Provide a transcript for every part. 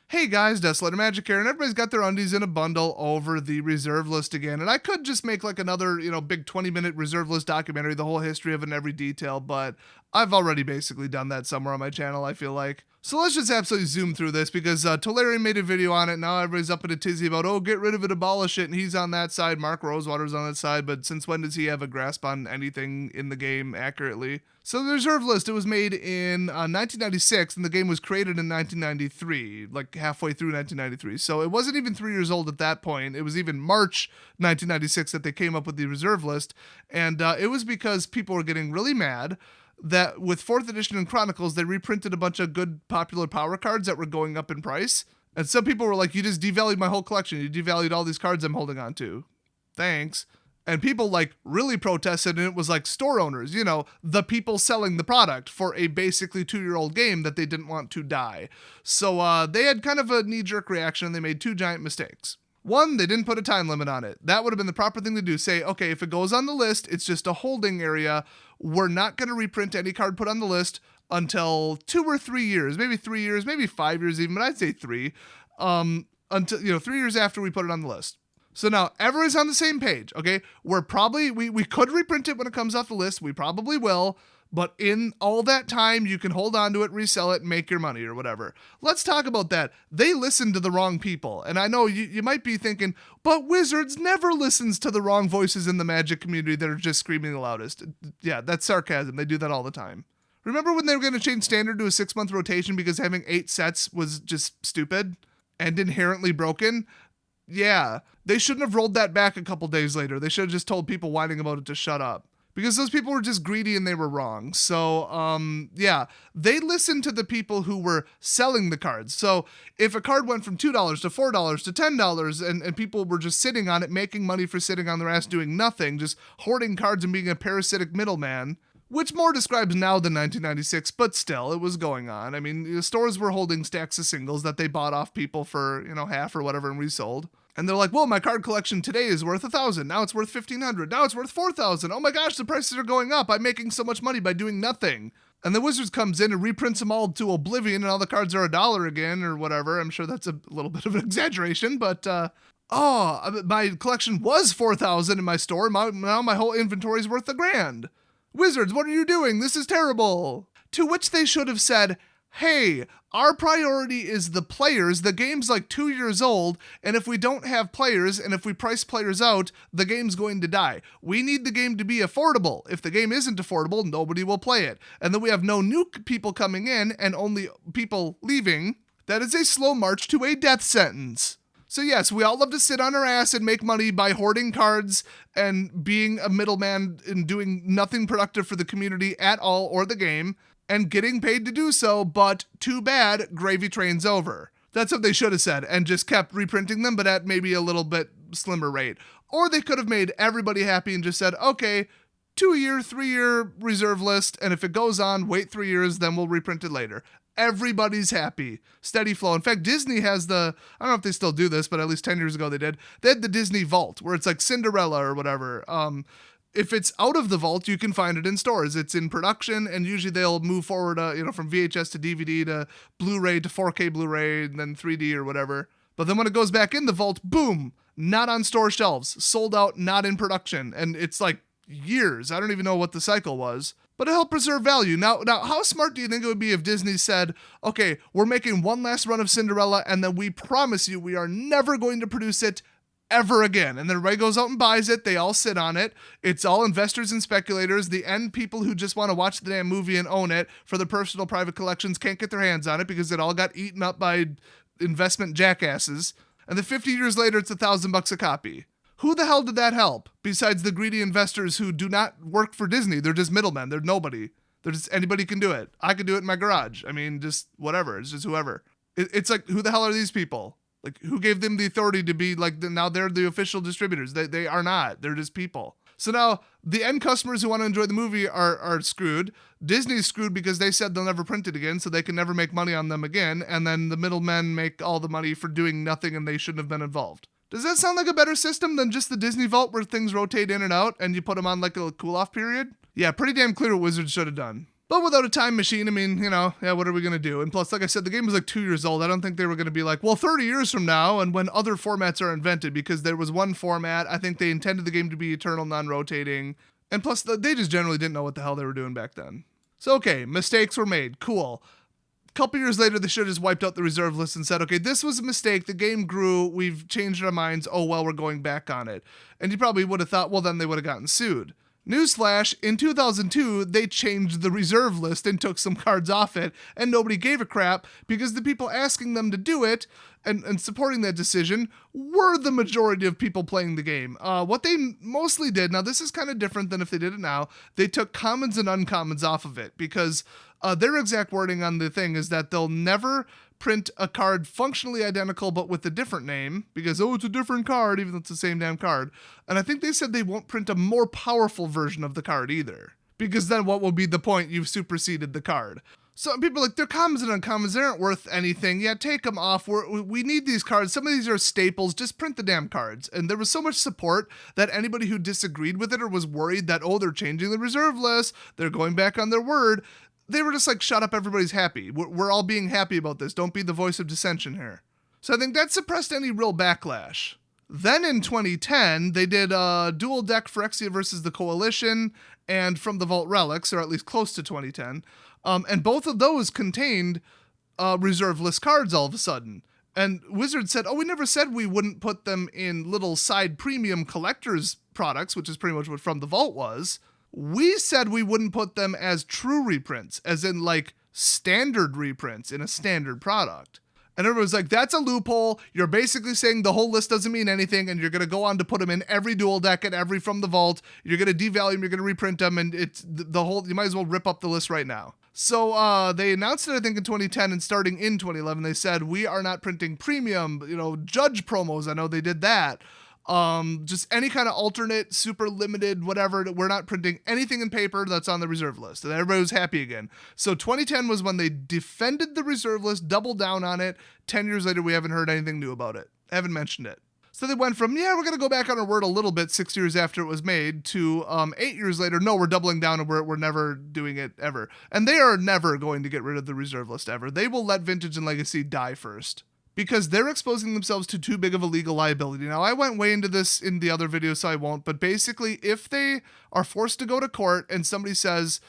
Hey guys, Desolator Magic here, and everybody's got their undies in a bundle over the reserve list again. And I could just make like another, big 20-minute reserve list documentary, the whole history of it in every detail, but I've already basically done that somewhere on my channel, I feel like. So let's just absolutely zoom through this because Tolarian made a video on it. Now everybody's up in a tizzy about, oh, get rid of it, abolish it, and he's on that side. Mark Rosewater's on that side, but since when does he have a grasp on anything in the game accurately? So the reserve list, it was made in 1996, and the game was created in 1993, like halfway through 1993. So it wasn't even 3 years old at that point. It was even March 1996 that they came up with the reserve list, and it was because people were getting really mad that with 4th edition and Chronicles, they reprinted a bunch of good popular power cards that were going up in price. And some people were like, you just devalued my whole collection. You devalued all these cards I'm holding on to. Thanks. And people like really protested, and it was like store owners, the people selling the product for a basically 2-year-old game that they didn't want to die. So they had kind of a knee-jerk reaction, and they made 2 giant mistakes. One, they didn't put a time limit on it. That would have been the proper thing to do. Say, okay, if it goes on the list, it's just a holding area. We're not going to reprint any card put on the list until 2 or 3 years, maybe 3 years, maybe 5 years even, but I'd say 3, until 3 years after we put it on the list. So now everyone's on the same page, okay? We're probably, we could reprint it when it comes off the list. We probably will. But in all that time, you can hold on to it, resell it, and make your money or whatever. Let's talk about that. They listened to the wrong people. And I know you might be thinking, but Wizards never listens to the wrong voices in the Magic community that are just screaming the loudest. Yeah, that's sarcasm. They do that all the time. Remember when they were going to change standard to a 6-month rotation because having 8 sets was just stupid and inherently broken? Yeah, they shouldn't have rolled that back a couple days later. They should have just told people whining about it to shut up. Because those people were just greedy and they were wrong. So, yeah, they listened to the people who were selling the cards. So if a card went from $2 to $4 to $10 and people were just sitting on it, making money for sitting on their ass doing nothing, just hoarding cards and being a parasitic middleman, which more describes now than 1996, but still, it was going on. I mean, the stores were holding stacks of singles that they bought off people for, half or whatever and resold. And they're like, well, my card collection today is worth $1,000. Now it's worth $1,500. Now it's worth $4,000. Oh my gosh, the prices are going up. I'm making so much money by doing nothing. And the Wizards comes in and reprints them all to oblivion, and all the cards are $1 again or whatever. I'm sure that's a little bit of an exaggeration, but my collection was $4,000 in my store. Now my whole inventory is worth $1,000. Wizards, what are you doing? This is terrible. To which they should have said, hey, our priority is the players. The game's like 2 years old, and if we don't have players, and if we price players out, the game's going to die. We need the game to be affordable. If the game isn't affordable, nobody will play it. And then we have no new people coming in, and only people leaving. That is a slow march to a death sentence. So yes, we all love to sit on our ass and make money by hoarding cards and being a middleman and doing nothing productive for the community at all or the game, and getting paid to do so, but too bad, gravy train's over. That's what they should have said, and just kept reprinting them, but at maybe a little bit slimmer rate. Or they could have made everybody happy and just said, okay, 2-year, 3-year reserve list, and if it goes on, wait 3 years, then we'll reprint it later. Everybody's happy. Steady flow. In fact, Disney has I don't know if they still do this, but at least 10 years ago they did. They had the Disney Vault, where it's like Cinderella or whatever. If it's out of the vault, you can find it in stores. It's in production, and usually they'll move forward, from VHS to DVD to Blu-ray to 4K Blu-ray, and then 3D or whatever. But then when it goes back in the vault, boom, not on store shelves, sold out, not in production. And it's like years. I don't even know what the cycle was. But it helped preserve value. Now, how smart do you think it would be if Disney said, okay, we're making one last run of Cinderella, and then we promise you we are never going to produce it ever again. And then everybody goes out and buys it. They all sit on it. It's all investors and speculators. The end people who just want to watch the damn movie and own it for their personal private collections can't get their hands on it because it all got eaten up by investment jackasses. And then 50 years later, it's $1,000 a copy. Who the hell did that help? Besides the greedy investors who do not work for Disney. They're just middlemen. They're nobody. They're just anybody can do it. I could do it in my garage. I mean, just whatever. It's just whoever. It's like, who the hell are these people? Like, who gave them the authority to be like, now they're the official distributors. They are not. They're just people. So now the end customers who want to enjoy the movie are screwed. Disney's screwed because they said they'll never print it again, so they can never make money on them again. And then the middlemen make all the money for doing nothing and they shouldn't have been involved. Does that sound like a better system than just the Disney Vault where things rotate in and out and you put them on like a cool-off period? Yeah, pretty damn clear what Wizards should have done. But without a time machine, I mean, yeah, what are we going to do? And plus, like I said, the game was like 2 years old. I don't think they were going to be like, well, 30 years from now and when other formats are invented, because there was one format. I think they intended the game to be eternal, non-rotating. And plus, they just generally didn't know what the hell they were doing back then. So, okay, mistakes were made. Cool. A couple years later, they should have just wiped out the reserve list and said, okay, this was a mistake. The game grew. We've changed our minds. Oh, well, we're going back on it. And you probably would have thought, well, then they would have gotten sued. Newsflash, in 2002, they changed the reserve list and took some cards off it, and nobody gave a crap because the people asking them to do it and supporting that decision were the majority of people playing the game. What they mostly did, now this is kind of different than if they did it now, they took commons and uncommons off of it because their exact wording on the thing is that they'll never print a card functionally identical but with a different name because, it's a different card even though it's the same damn card. And I think they said they won't print a more powerful version of the card either because then what will be the point? You've superseded the card. So people are like, they're commons and uncommons, they aren't worth anything. Yeah, take them off. We need these cards. Some of these are staples. Just print the damn cards. And there was so much support that anybody who disagreed with it or was worried that, they're changing the reserve list, they're going back on their word, they were just like, shut up, everybody's happy. We're all being happy about this. Don't be the voice of dissension here. So I think that suppressed any real backlash. Then in 2010, they did a dual deck Phyrexia versus the Coalition and From the Vault Relics, or at least close to 2010. And both of those contained reserve list cards all of a sudden. And Wizards said, we never said we wouldn't put them in little side premium collectors products, which is pretty much what From the Vault was. We said we wouldn't put them as true reprints, as in like standard reprints in a standard product. And everyone's like, that's a loophole. You're basically saying the whole list doesn't mean anything, and you're going to go on to put them in every dual deck and every From the Vault. You're going to devalue them, you're going to reprint them, and it's the whole, you might as well rip up the list right now. So they announced it, I think, in 2010, and starting in 2011, they said, we are not printing premium, judge promos. I know they did that. Just any kind of alternate, super limited, whatever. We're not printing anything in paper that's on the reserve list. And everybody was happy again. So 2010 was when they defended the reserve list, doubled down on it. 10 years later, we haven't heard anything new about it. Haven't mentioned it. So they went from, we're going to go back on our word a little bit 6 years after it was made to 8 years later, no, we're doubling down and we're never doing it ever. And they are never going to get rid of the reserve list ever. They will let Vintage and Legacy die first, because they're exposing themselves to too big of a legal liability. Now, I went way into this in the other video, so I won't, but basically, if they are forced to go to court and somebody says,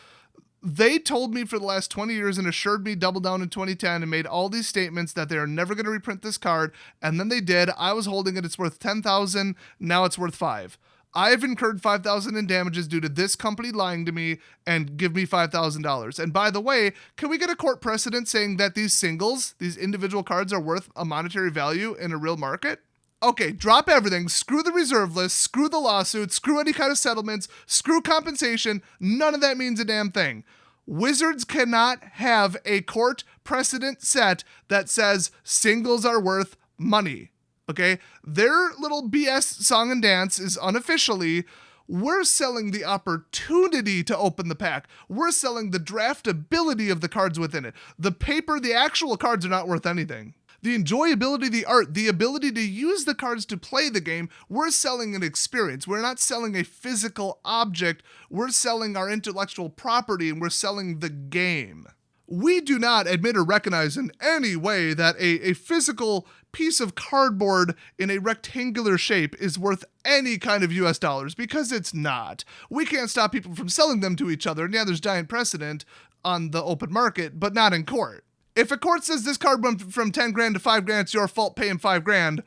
they told me for the last 20 years and assured me double down in 2010 and made all these statements that they are never going to reprint this card, and then they did, I was holding it, it's worth $10,000, now it's worth $5,000. I've incurred $5,000 in damages due to this company lying to me, and give me $5,000. And by the way, can we get a court precedent saying that these singles, these individual cards, are worth a monetary value in a real market? Okay, drop everything. Screw the reserve list. Screw the lawsuits. Screw any kind of settlements. Screw compensation. None of that means a damn thing. Wizards cannot have a court precedent set that says singles are worth money. Okay, their little BS song and dance is unofficially, we're selling the opportunity to open the pack. We're selling the draftability of the cards within it. The paper, the actual cards are not worth anything. The enjoyability, the art, the ability to use the cards to play the game, we're selling an experience. We're not selling a physical object. We're selling our intellectual property, and we're selling the game. We do not admit or recognize in any way that a physical piece of cardboard in a rectangular shape is worth any kind of US dollars, because it's not. We can't stop people from selling them to each other, and there's giant precedent on the open market, but not in court. If a court says this card went from 10 grand to 5 grand, it's your fault, pay him 5 grand.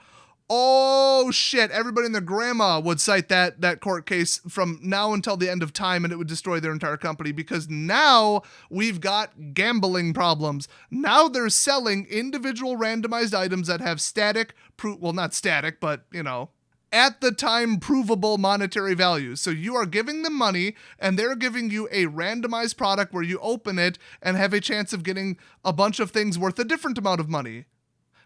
Oh shit, everybody and their grandma would cite that court case from now until the end of time, and it would destroy their entire company, because now we've got gambling problems. Now they're selling individual randomized items that have static, well, not static, but, at the time provable monetary values. So you are giving them money, and they're giving you a randomized product where you open it and have a chance of getting a bunch of things worth a different amount of money.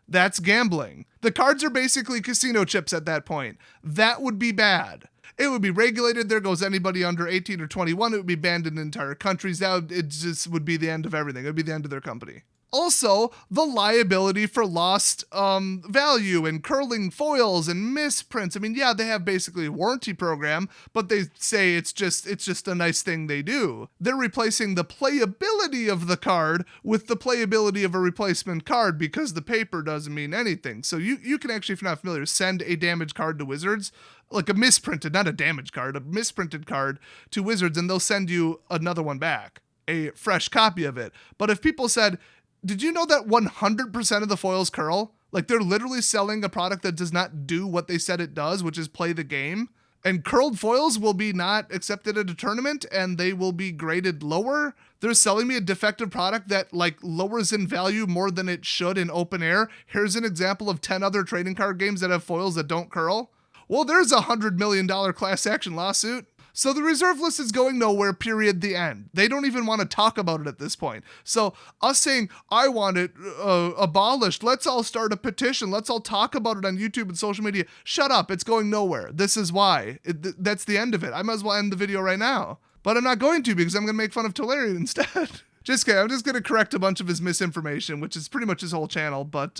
That's gambling. The cards are basically casino chips at that point. That would be bad. It would be regulated. There goes anybody under 18 or 21. It would be banned in entire countries. It just would be the end of everything. It would be the end of their company. Also, the liability for lost value and curling foils and misprints. I mean, yeah, they have basically a warranty program, but they say it's just a nice thing they do. They're replacing the playability of the card with the playability of a replacement card because the paper doesn't mean anything. So you can actually, if you're not familiar, send a damaged card to Wizards, like a misprinted, not a damaged card, a misprinted card to Wizards, and they'll send you another one back, a fresh copy of it. But if people said, did you know that 100% of the foils curl? Like, they're literally selling a product that does not do what they said it does, which is play the game. And curled foils will be not accepted at a tournament, and they will be graded lower. They're selling me a defective product that like lowers in value more than it should in open air. Here's an example of 10 other trading card games that have foils that don't curl. Well, there's a $100 million class action lawsuit. So the reserve list is going nowhere, period, the end. They don't even want to talk about it at this point. So us saying, I want it abolished, let's all start a petition, let's all talk about it on YouTube and social media. Shut up, it's going nowhere. This is why. That's the end of it. I might as well end the video right now. But I'm not going to because I'm going to make fun of Tolarian instead. Just kidding, I'm just going to correct a bunch of his misinformation, which is pretty much his whole channel, but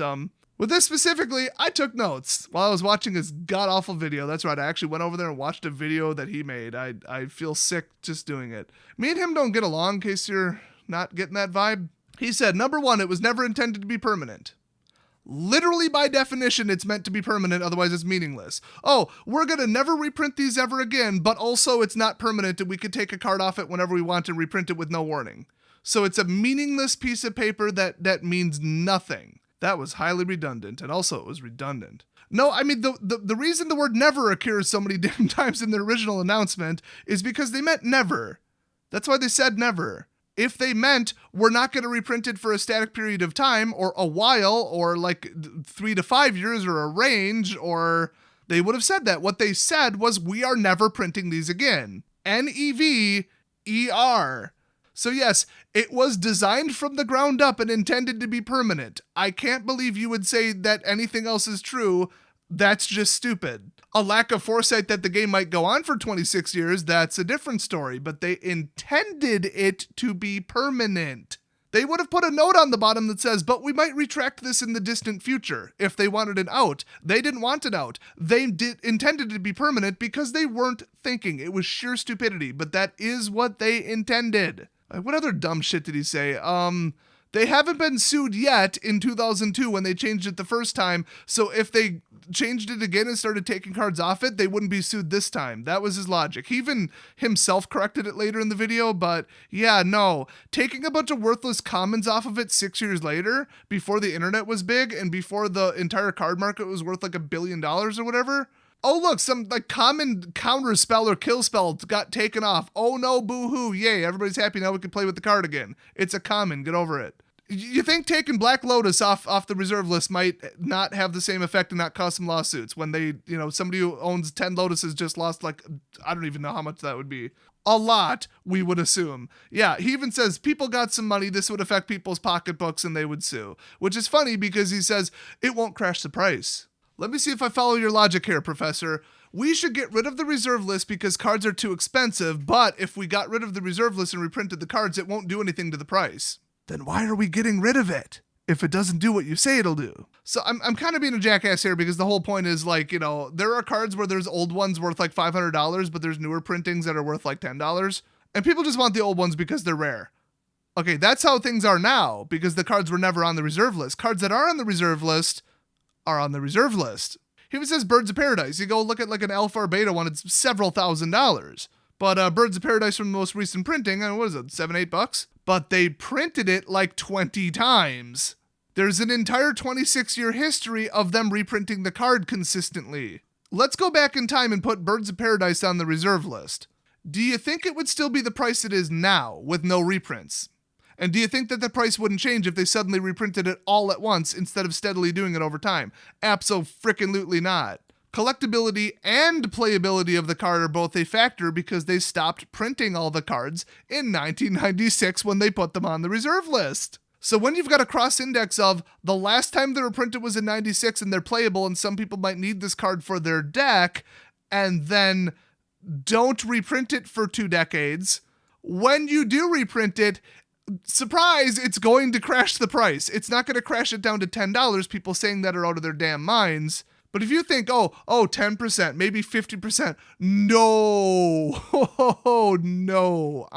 with this specifically, I took notes while I was watching his god-awful video. That's right, I actually went over there and watched a video that he made. I feel sick just doing it. Me and him don't get along, in case you're not getting that vibe. He said, number one, it was never intended to be permanent. Literally, by definition, it's meant to be permanent, otherwise it's meaningless. Oh, we're going to never reprint these ever again, but also it's not permanent and we could take a card off it whenever we want and reprint it with no warning. So it's a meaningless piece of paper that means nothing. That was highly redundant, and also it was redundant. No, I mean, the reason the word never occurs so many damn times in the original announcement is because they meant never. That's why they said never. If they meant we're not going to reprint it for a static period of time, or a while, or like 3 to 5 years, or a range, or they would have said that. What they said was we are never printing these again. Never. So yes, it was designed from the ground up and intended to be permanent. I can't believe you would say that anything else is true. That's just stupid. A lack of foresight that the game might go on for 26 years, that's a different story, but they intended it to be permanent. They would have put a note on the bottom that says, but we might retract this in the distant future if they wanted an out. They didn't want an out. They intended it to be permanent because they weren't thinking. It was sheer stupidity, but that is what they intended. What other dumb shit did he say? They haven't been sued yet in 2002 when they changed it the first time. So if they changed it again and started taking cards off it, they wouldn't be sued this time. That was his logic. He even himself corrected it later in the video, but yeah, no. Taking a bunch of worthless commons off of it 6 years later, before the internet was big and before the entire card market was worth like $1 billion or whatever. Oh, look, some like common counter spell or kill spell got taken off. Oh no, boo-hoo, yay, everybody's happy now we can play with the card again. It's a common, get over it. You think taking Black Lotus off the reserve list might not have the same effect and not cause some lawsuits when they, somebody who owns 10 Lotuses just lost like, I don't even know how much that would be. A lot, we would assume. Yeah, he even says people got some money, this would affect people's pocketbooks and they would sue. Which is funny because he says it won't crash the price. Let me see if I follow your logic here, Professor. We should get rid of the reserve list because cards are too expensive, but if we got rid of the reserve list and reprinted the cards, it won't do anything to the price. Then why are we getting rid of it if it doesn't do what you say it'll do? So I'm kind of being a jackass here because the whole point is like, there are cards where there's old ones worth like $500, but there's newer printings that are worth like $10. And people just want the old ones because they're rare. Okay, that's how things are now because the cards were never on the reserve list. Cards that are on the reserve list are on the reserve list. He even says Birds of Paradise. You go look at like an alpha or beta one, it's several $1,000s. But Birds of Paradise from the most recent printing, what is it, $7-8? But they printed it like 20 times. There's an entire 26-year history of them reprinting the card consistently. Let's go back in time and put Birds of Paradise on the reserve list. Do you think it would still be the price it is now with no reprints? And do you think that the price wouldn't change if they suddenly reprinted it all at once instead of steadily doing it over time? Abso-frickin-lutely not. Collectability and playability of the card are both a factor because they stopped printing all the cards in 1996 when they put them on the reserve list. So when you've got a cross-index of the last time they were printed was in 96 and they're playable and some people might need this card for their deck and then don't reprint it for 2 decades, when you do reprint it, Surprise, it's going to crash the price. It's not going to crash it down to $10. People saying that are out of their damn minds. But if you think, 10%, maybe 50%, no, no,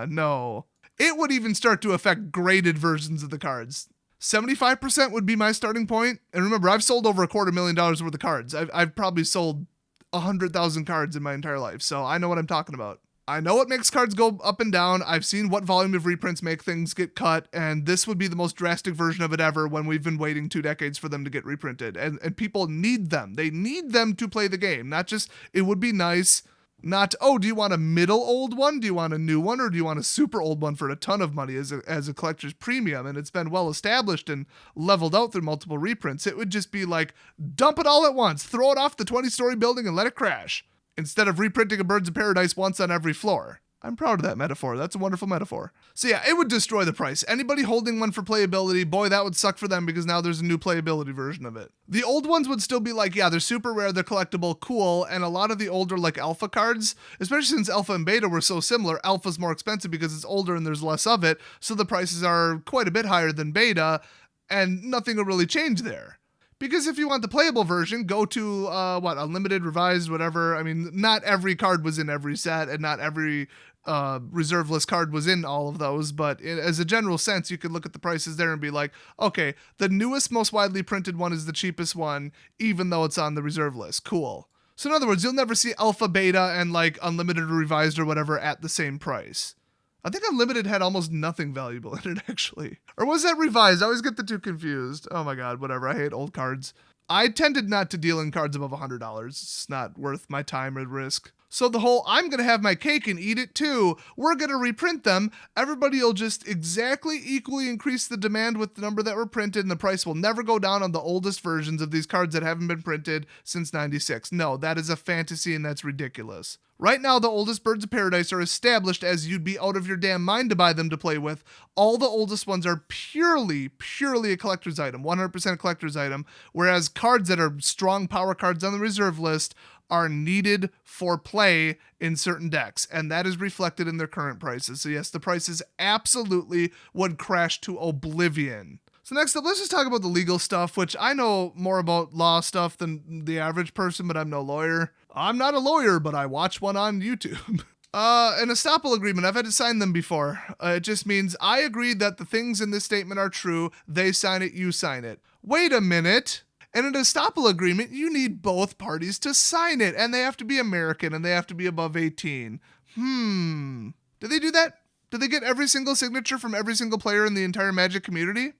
no. It would even start to affect graded versions of the cards. 75% would be my starting point. And remember, I've sold over $250,000 worth of cards. I've probably sold 100,000 cards in my entire life, so I know what I'm talking about. I know what makes cards go up and down. I've seen what volume of reprints make things get cut, and this would be the most drastic version of it ever when we've been waiting 2 decades for them to get reprinted. And people need them. They need them to play the game, not just, it would be nice, not, do you want a middle old one? Do you want a new one? Or do you want a super old one for a ton of money as a collector's premium? And it's been well established and leveled out through multiple reprints. It would just be like, dump it all at once, throw it off the 20-story building and let it crash, instead of reprinting a Birds of Paradise once on every floor. I'm proud of that metaphor. That's a wonderful metaphor. So yeah, it would destroy the price. Anybody holding one for playability, boy, that would suck for them because now there's a new playability version of it. The old ones would still be like, yeah, they're super rare, they're collectible, cool, and a lot of the older like alpha cards, especially since alpha and beta were so similar, alpha's more expensive because it's older and there's less of it, so the prices are quite a bit higher than beta, and nothing will really change there. Because if you want the playable version, go to, unlimited, revised, whatever. I mean, not every card was in every set, and not every reserve list card was in all of those, but as a general sense, you could look at the prices there and be like, okay, the newest, most widely printed one is the cheapest one, even though it's on the reserve list. Cool. So in other words, you'll never see alpha, beta, and like unlimited or revised or whatever at the same price. I think Unlimited had almost nothing valuable in it, actually. Or was that revised? I always get the two confused. Oh my god, whatever. I hate old cards. I tended not to deal in cards above $100. It's not worth my time or risk. So the whole, I'm going to have my cake and eat it too, we're going to reprint them, everybody will just exactly equally increase the demand with the number that were printed, and the price will never go down on the oldest versions of these cards that haven't been printed since 96. No, that is a fantasy and that's ridiculous. Right now, the oldest Birds of Paradise are established as you'd be out of your damn mind to buy them to play with. All the oldest ones are purely a collector's item, 100% collector's item, whereas cards that are strong power cards on the reserve list are needed for play in certain decks, and that is reflected in their current prices. So yes, the prices absolutely would crash to oblivion. So next up, let's just talk about the legal stuff, which I know more about law stuff than the average person, but I'm no lawyer. I'm not a lawyer, but I watch one on YouTube. An estoppel agreement, I've had to sign them before. It just means I agree that the things in this statement are true, they sign it, you sign it. Wait a minute. In an estoppel agreement, you need both parties to sign it, and they have to be American, and they have to be above 18. Did they do that? Did they get every single signature from every single player in the entire Magic community?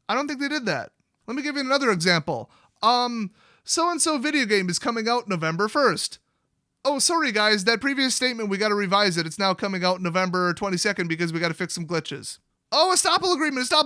I don't think they did that. Let me give you another example. So-and-so video game is coming out November 1st. Oh, sorry guys, that previous statement, we gotta revise it. It's now coming out November 22nd because we gotta fix some glitches. Oh, estoppel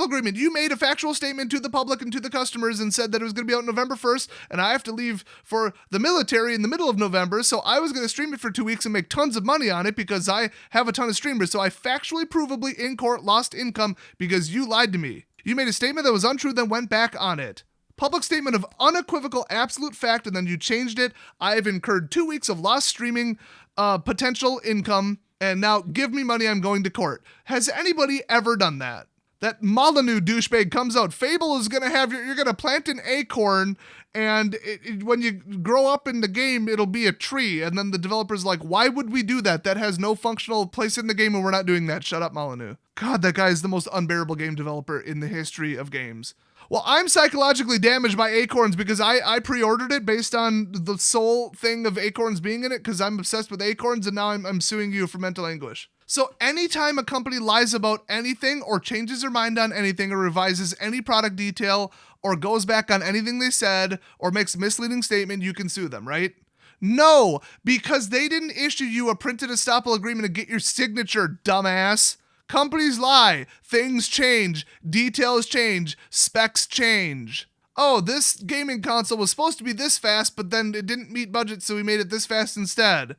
agreement. You made a factual statement to the public and to the customers and said that it was going to be out November 1st, and I have to leave for the military in the middle of November, so I was going to stream it for 2 weeks and make tons of money on it because I have a ton of streamers, so I factually, provably, in court, lost income because you lied to me. You made a statement that was untrue, then went back on it. Public statement of unequivocal absolute fact, and then you changed it. I have incurred 2 weeks of lost streaming potential income, and now give me money, I'm going to court. Has anybody ever done that? That Molyneux douchebag comes out. Fable is going to have, you're going to plant an acorn, and when you grow up in the game, it'll be a tree. And then the developer's like, why would we do that? That has no functional place in the game, and we're not doing that. Shut up, Molyneux. God, that guy is the most unbearable game developer in the history of games. Well, I'm psychologically damaged by acorns because I pre-ordered it based on the sole thing of acorns being in it because I'm obsessed with acorns, and now I'm suing you for mental anguish. So anytime a company lies about anything or changes their mind on anything or revises any product detail or goes back on anything they said or makes a misleading statement, you can sue them, right? No, because they didn't issue you a printed estoppel agreement to get your signature, dumbass. Companies lie, things change, details change, specs change. Oh, this gaming console was supposed to be this fast, but then it didn't meet budget, so we made it this fast instead.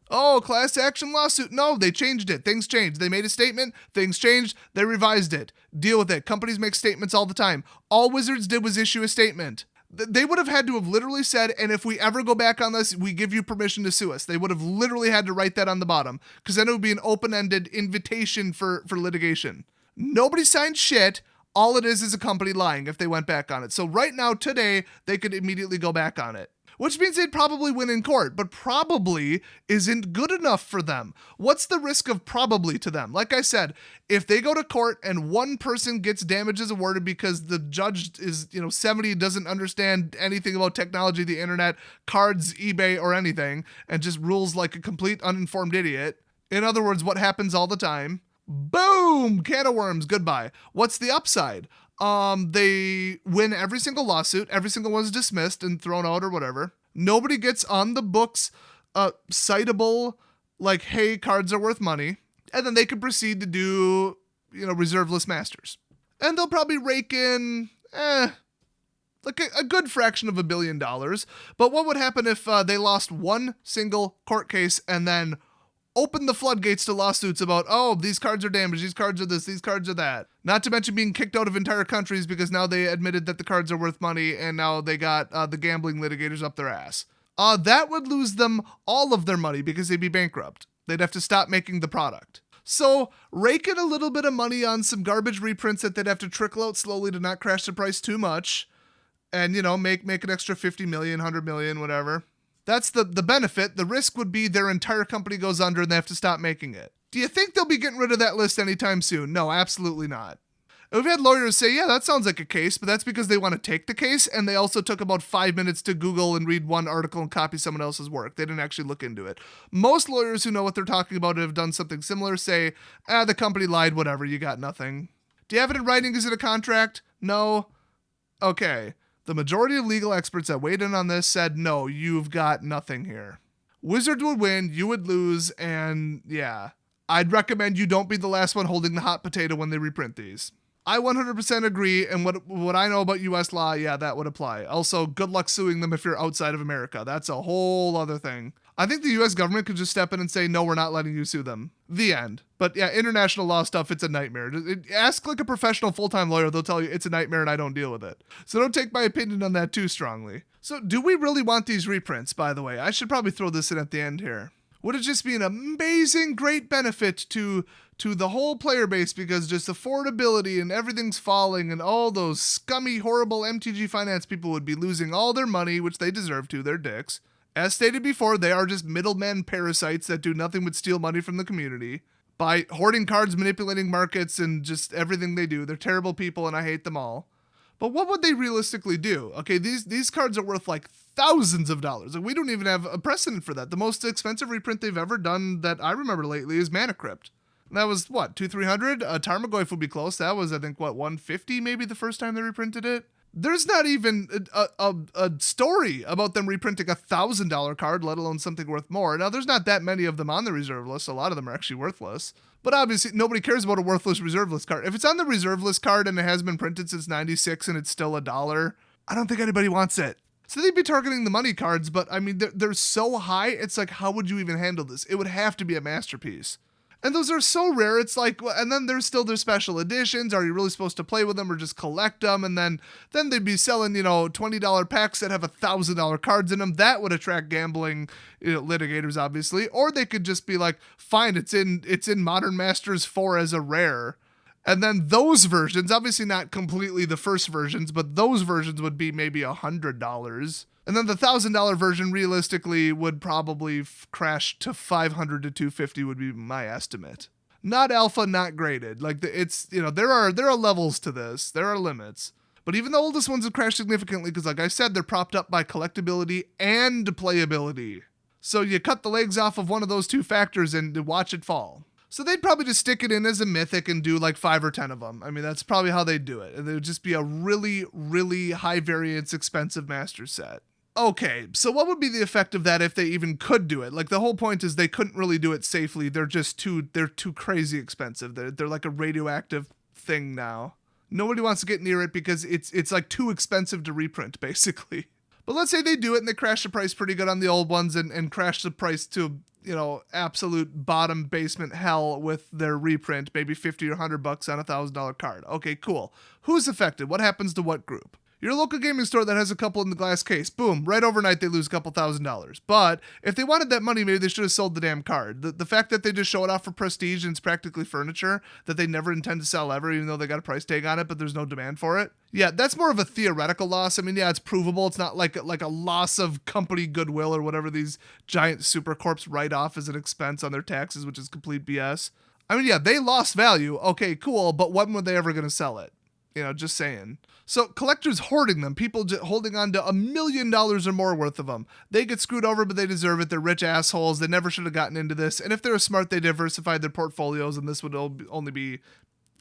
Oh, class action lawsuit. No, they changed it. Things changed. They made a statement, things changed, they revised it. Deal with it. Companies make statements all the time. All Wizards did was issue a statement. They would have had to have literally said, and if we ever go back on this, we give you permission to sue us. They would have literally had to write that on the bottom, because then it would be an open-ended invitation for litigation. Nobody signed shit. All it is a company lying if they went back on it. So right now, today, they could immediately go back on it. Which means they'd probably win in court, but probably isn't good enough for them. What's the risk of probably to them? Like I said, if they go to court and one person gets damages awarded because the judge is, 70, doesn't understand anything about technology, the internet, cards, eBay, or anything, and just rules like a complete uninformed idiot. In other words, what happens all the time? Boom! Can of worms, goodbye. What's the upside? They win every single lawsuit. Every single one's dismissed and thrown out or whatever. Nobody gets on the books citable, like, hey, cards are worth money. And then they can proceed to do, reserveless masters. And they'll probably rake in, like a good fraction of $1 billion. But what would happen if they lost one single court case and then open the floodgates to lawsuits about, oh, these cards are damaged, these cards are this, these cards are that. Not to mention being kicked out of entire countries because now they admitted that the cards are worth money and now they got the gambling litigators up their ass. That would lose them all of their money because they'd be bankrupt. They'd have to stop making the product. So rake in a little bit of money on some garbage reprints that they'd have to trickle out slowly to not crash the price too much and, make an extra 50 million, 100 million, whatever. That's the benefit. The risk would be their entire company goes under and they have to stop making it. Do you think they'll be getting rid of that list anytime soon? No, absolutely not. We've had lawyers say, yeah, that sounds like a case, but that's because they want to take the case, and they also took about 5 minutes to Google and read one article and copy someone else's work. They didn't actually look into it. Most lawyers who know what they're talking about and have done something similar say, the company lied, whatever, you got nothing. Do you have it in writing? Is it a contract? No? Okay. The majority of legal experts that weighed in on this said, no, you've got nothing here. Wizard would win, you would lose, and yeah. I'd recommend you don't be the last one holding the hot potato when they reprint these. I 100% agree, and what I know about U.S. law, yeah, that would apply. Also, good luck suing them if you're outside of America. That's a whole other thing. I think the U.S. government could just step in and say, no, we're not letting you sue them. The end. But yeah, international law stuff, it's a nightmare. Ask like a professional full-time lawyer, they'll tell you it's a nightmare and I don't deal with it. So don't take my opinion on that too strongly. So do we really want these reprints, by the way? I should probably throw this in at the end here. Would it just be an amazing, great benefit to the whole player base because just affordability and everything's falling and all those scummy, horrible MTG finance people would be losing all their money, which they deserve to, they're dicks. As stated before, they are just middlemen parasites that do nothing but steal money from the community by hoarding cards, manipulating markets, and just everything they do. They're terrible people and I hate them all. But what would they realistically do? Okay, these cards are worth like thousands of dollars. Like, we don't even have a precedent for that. The most expensive reprint they've ever done that I remember lately is Mana Crypt. That was what, 200-300? Tarmogoyf would be close. That was, I think, what, 150 maybe the first time they reprinted it? There's not even a story about them reprinting $1,000 card, let alone something worth more. Now, there's not that many of them on the reserve list. A lot of them are actually worthless. But obviously, nobody cares about a worthless reserve list card. If it's on the reserve list card and it has been printed since 96 and it's still $1, I don't think anybody wants it. So they'd be targeting the money cards, but I mean, they're so high, it's like, how would you even handle this? It would have to be a masterpiece. And those are so rare, it's like, and then there's still their special editions. Are you really supposed to play with them or just collect them? And then they'd be selling, $20 packs that have $1,000 cards in them. That would attract gambling litigators, obviously. Or they could just be like, fine, it's in Modern Masters 4 as a rare. And then those versions, obviously not completely the first versions, but those versions would be maybe $100. And then the $1,000 version realistically would probably crash to $500 to $250 would be my estimate. Not alpha, not graded. Like there are levels to this. There are limits. But even the oldest ones have crashed significantly because, like I said, they're propped up by collectability and playability. So you cut the legs off of one of those two factors and watch it fall. So they'd probably just stick it in as a mythic and do like 5 or 10 of them. I mean, that's probably how they'd do it. And it would just be a really, really high variance, expensive master set. Okay, so what would be the effect of that if they even could do it? Like, the whole point is they couldn't really do it safely. They're too crazy expensive. They're like a radioactive thing now. Nobody wants to get near it because it's like too expensive to reprint, basically. But let's say they do it and they crash the price pretty good on the old ones and crash the price to, absolute bottom basement hell with their reprint, maybe $50 or $100 on $1,000 card. Okay, cool. Who's affected? What happens to what group? Your local gaming store that has a couple in the glass case, boom, right overnight they lose a couple $1,000s. But if they wanted that money, maybe they should have sold the damn card. The fact that they just show it off for prestige and it's practically furniture that they never intend to sell ever, even though they got a price tag on it, but there's no demand for it. Yeah, that's more of a theoretical loss. I mean, yeah, it's provable. It's not like a loss of company goodwill or whatever these giant super corps write off as an expense on their taxes, which is complete BS. I mean, yeah, they lost value. Okay, cool, but when were they ever going to sell it? Just saying. So collectors hoarding them, people holding on to $1 million or more worth of them. They get screwed over, but they deserve it. They're rich assholes. They never should have gotten into this. And if they were smart, they diversified their portfolios, and this would only be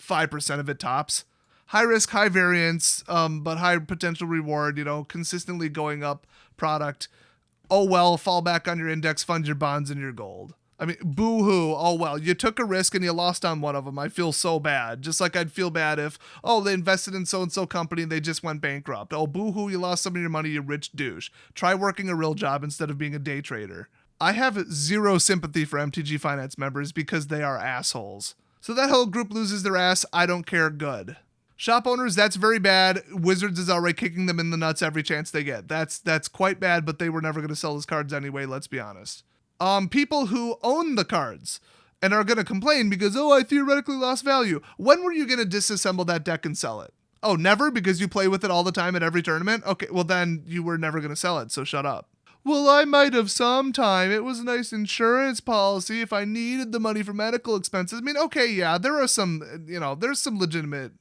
5% of it tops. High risk, high variance, but high potential reward, consistently going up product. Oh, well, fall back on your index, fund your bonds and your gold. I mean, boo-hoo, oh well, you took a risk and you lost on one of them. I feel so bad. Just like I'd feel bad if, they invested in so-and-so company and they just went bankrupt. Oh, boo-hoo, you lost some of your money, you rich douche. Try working a real job instead of being a day trader. I have zero sympathy for MTG Finance members because they are assholes. So that whole group loses their ass, I don't care, good. Shop owners, that's very bad. Wizards is already kicking them in the nuts every chance they get. That's quite bad, but they were never going to sell those cards anyway, let's be honest. People who own the cards and are going to complain because, I theoretically lost value. When were you going to disassemble that deck and sell it? Oh, never? Because you play with it all the time at every tournament? Okay, well then you were never going to sell it, so shut up. Well, I might have sometime. It was a nice insurance policy if I needed the money for medical expenses. I mean, okay, yeah, there are some, there's some legitimate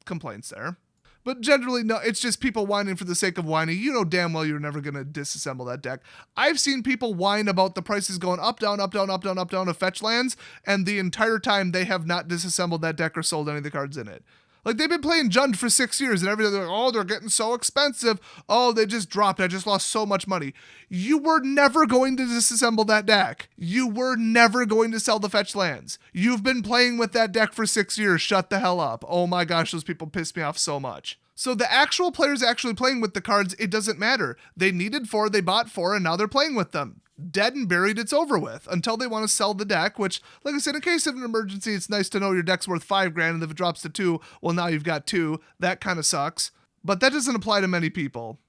complaints there. But generally, no, it's just people whining for the sake of whining. You know damn well you're never going to disassemble that deck. I've seen people whine about the prices going up, down, up, down, up, down, up, down of fetch lands, and the entire time they have not disassembled that deck or sold any of the cards in it. Like, they've been playing Jund for 6 years, and everything, they're like, they're getting so expensive. Oh, they just dropped. I just lost so much money. You were never going to disassemble that deck. You were never going to sell the fetch lands. You've been playing with that deck for 6 years. Shut the hell up. Oh my gosh, those people piss me off so much. So the actual players actually playing with the cards, it doesn't matter. They needed 4, they bought 4, and now they're playing with them. Dead and buried, it's over with until they want to sell the deck, which, like I said, in case of an emergency, it's nice to know your deck's worth $5,000, and if it drops to 2, well, now you've got 2. That kind of sucks. But that doesn't apply to many people.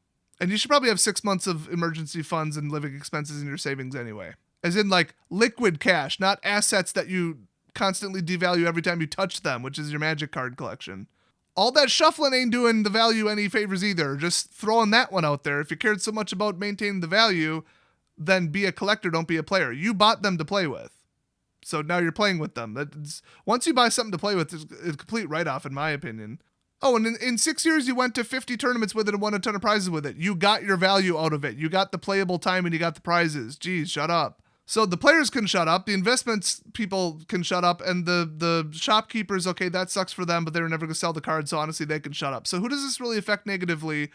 And you should probably have 6 months of emergency funds and living expenses in your savings anyway. As in, like, liquid cash, not assets that you constantly devalue every time you touch them, which is your Magic card collection. All that shuffling ain't doing the value any favors either. Just throwing that one out there. If you cared so much about maintaining the value, then be a collector, don't be a player. You bought them to play with. So now you're playing with them. Once you buy something to play with, it's a complete write-off, in my opinion. Oh, and in 6 years, you went to 50 tournaments with it and won a ton of prizes with it. You got your value out of it. You got the playable time and you got the prizes. Geez, shut up. So the players can shut up, the investments people can shut up, and the shopkeepers, okay, that sucks for them, but they were never going to sell the cards, so honestly, they can shut up. So who does this really affect negatively?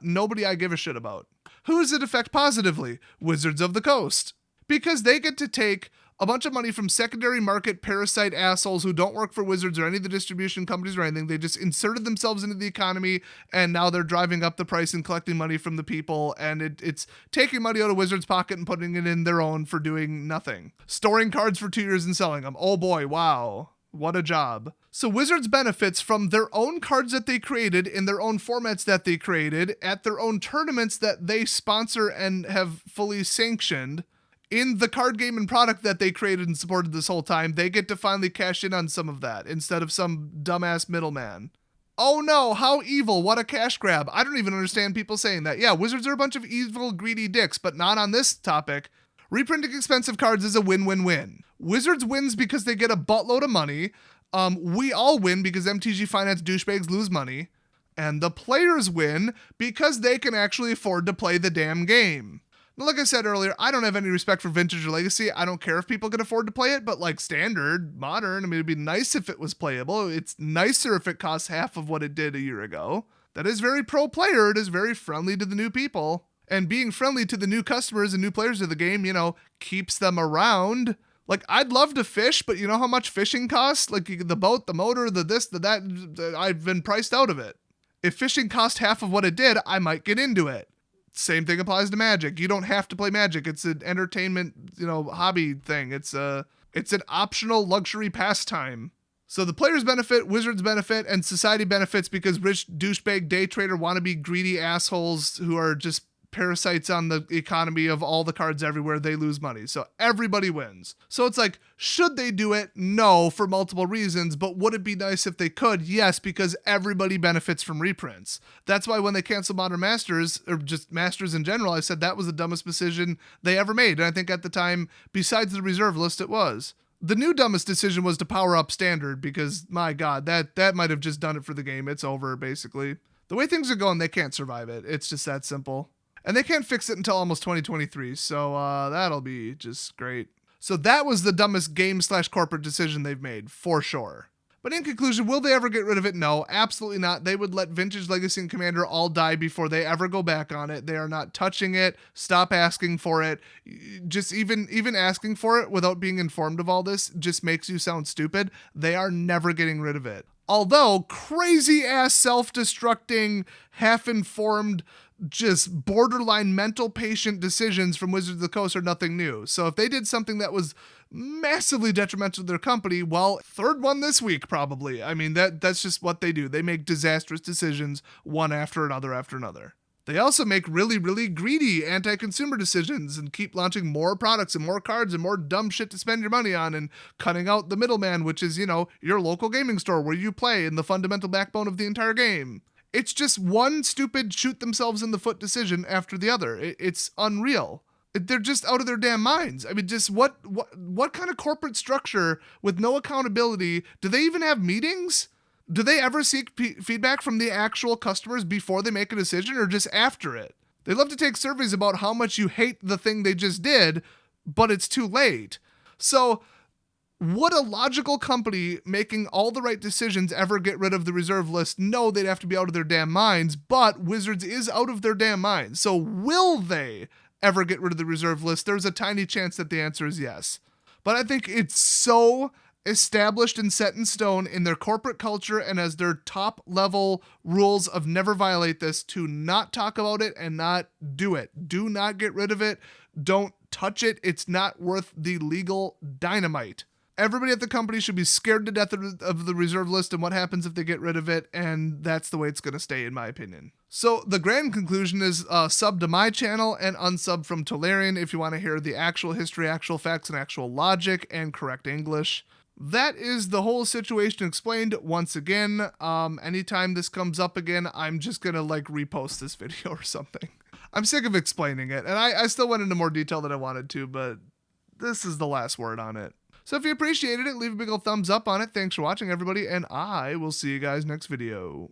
Nobody I give a shit about. Who does it affect positively? Wizards of the Coast. Because they get to take a bunch of money from secondary market parasite assholes who don't work for Wizards or any of the distribution companies or anything. They just inserted themselves into the economy, and now they're driving up the price and collecting money from the people, and it's taking money out of Wizards' pocket and putting it in their own for doing nothing. Storing cards for 2 years and selling them. Oh boy, wow. What a job. So Wizards benefits from their own cards that they created in their own formats that they created at their own tournaments that they sponsor and have fully sanctioned. In the card game and product that they created and supported this whole time, they get to finally cash in on some of that instead of some dumbass middleman. Oh no, how evil, what a cash grab. I don't even understand people saying that. Yeah, Wizards are a bunch of evil, greedy dicks, but not on this topic. Reprinting expensive cards is a win-win-win. Wizards wins because they get a buttload of money. We all win because MTG Finance douchebags lose money. And the players win because they can actually afford to play the damn game. Like I said earlier, I don't have any respect for Vintage or Legacy. I don't care if people can afford to play it, but like Standard, Modern, I mean, it'd be nice if it was playable. It's nicer if it costs half of what it did a year ago. That is very pro-player. It is very friendly to the new people. And being friendly to the new customers and new players of the game, keeps them around. Like, I'd love to fish, but you know how much fishing costs? Like, the boat, the motor, the this, the that, I've been priced out of it. If fishing cost half of what it did, I might get into it. Same thing applies to Magic. You don't have to play Magic. It's an entertainment, hobby thing. It's an optional luxury pastime. So the players benefit, Wizards benefit, and society benefits because rich douchebag day trader wannabe greedy assholes who are just parasites on the economy of all the cards everywhere, they lose money. So everybody wins. So it's like, should they do it? No, for multiple reasons. But would it be nice if they could? Yes, because everybody benefits from reprints. That's why when they canceled Modern Masters, or just Masters in general, I said that was the dumbest decision they ever made. And I think at the time, besides the reserve list, it was. The new dumbest decision was to power up Standard because, my God, that might have just done it for the game. It's over, basically. The way things are going, they can't survive it. It's just that simple. And they can't fix it until almost 2023, so that'll be just great. So that was the dumbest game/corporate decision they've made, for sure. But in conclusion, will they ever get rid of it? No, absolutely not. They would let Vintage, Legacy, and Commander all die before they ever go back on it. They are not touching it. Stop asking for it. Just even asking for it without being informed of all this just makes you sound stupid. They are never getting rid of it. Although crazy-ass self-destructing, half-informed, just borderline mental patient decisions from Wizards of the Coast are nothing new. So if they did something that was massively detrimental to their company, well, third one this week probably. I mean, that's just what they do. They make disastrous decisions one after another after another. They also make really, really greedy anti-consumer decisions and keep launching more products and more cards and more dumb shit to spend your money on and cutting out the middleman, which is, your local gaming store where you play and the fundamental backbone of the entire game. It's just one stupid shoot themselves in the foot decision after the other. It's unreal. They're just out of their damn minds. I mean, just what kind of corporate structure with no accountability? Do they even have meetings? Do they ever seek feedback from the actual customers before they make a decision or just after it? They love to take surveys about how much you hate the thing they just did, but it's too late. So would a logical company making all the right decisions ever get rid of the reserve list? No, they'd have to be out of their damn minds, but Wizards is out of their damn minds. So will they ever get rid of the reserve list? There's a tiny chance that the answer is yes. But I think it's so established and set in stone in their corporate culture and as their top level rules of never violate this to not talk about it and not do it. Do not get rid of it. Don't touch it. It's not worth the legal dynamite. Everybody at the company should be scared to death of the reserve list and what happens if they get rid of it, and that's the way it's going to stay, in my opinion. So the grand conclusion is sub to my channel and unsub from Tolarian if you want to hear the actual history, actual facts, and actual logic and correct English. That is the whole situation explained once again. Anytime this comes up again, I'm just going to repost this video or something. I'm sick of explaining it, and I still went into more detail than I wanted to, but this is the last word on it. So if you appreciated it, leave a big old thumbs up on it. Thanks for watching, everybody, and I will see you guys next video.